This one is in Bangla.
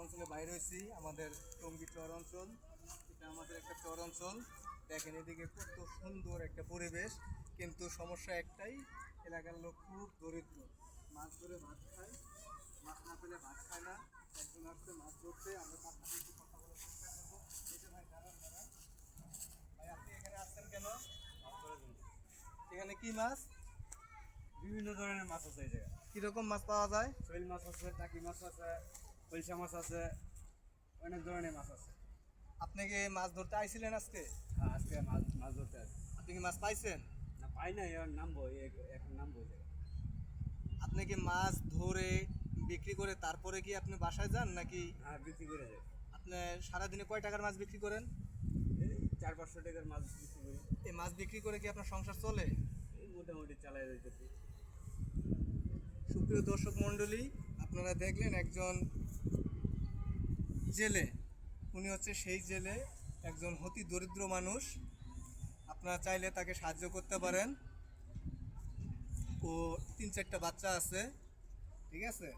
অঞ্চলে বাইরে হয়েছি, আমাদের টঙ্গী চর অঞ্চল। এটা আমাদের একটা চর অঞ্চল। দেখেন এদিকে কত সুন্দর একটা পরিবেশ, কিন্তু সমস্যা একটাই, এলাকার লোক খুব দরিদ্র। মাছ ধরে ভাত খায়, মাছ না পেলে ভাত খায় না। একজন আসছে মাছ ধরতে, আমরা তার সাথে একটু কথা বলার চেষ্টা করবো। এই যে ভাই, দাঁড়ান দাঁড়ান। ভাই আপনি এখানে আসছেন কেন? এখানে কি মাছ? বিভিন্ন ধরনের মাছ আছে এই জায়গায়। কিরকম মাছ পাওয়া যায়? শৈল মাছ আছে, টাকি মাছ আছে, কলসা মাছ আছে, অনেক ধরনের মাছ আছে। আপনি কি মাছ ধরতে আইছিলেন আজকে? হ্যাঁ, আজকে মাছ মাছ ধরতে আছে। আপনি কি মাছ পাইছেন? না, পাই না, এবার নামবো, এখন নামবো এই জায়গায়। আপনি কি মাছ ধরে বিক্রি করে তারপরে কি আপনি বাসায় যান, নাকি হ্যাঁ, বিক্রি করে যায়। আপনি সারাদিনে কয় টাকার মাছ বিক্রি করেন? এই 400-500 টাকার মাছ বিক্রি করি। এই মাছ বিক্রি করে কি আপনার সংসার চলে? এই মোটামুটি চালাই যাইতেছি। সুপ্রিয় দর্শক মণ্ডলী, আপনারা দেখলেন একজন জেলে, উনি হচ্ছে সেই জেলে, একজন অতি দরিদ্র মানুষ। আপনারা চাইলে তাকে সাহায্য করতে পারেন। ও 3-4টা বাচ্চা আছে, ঠিক আছে।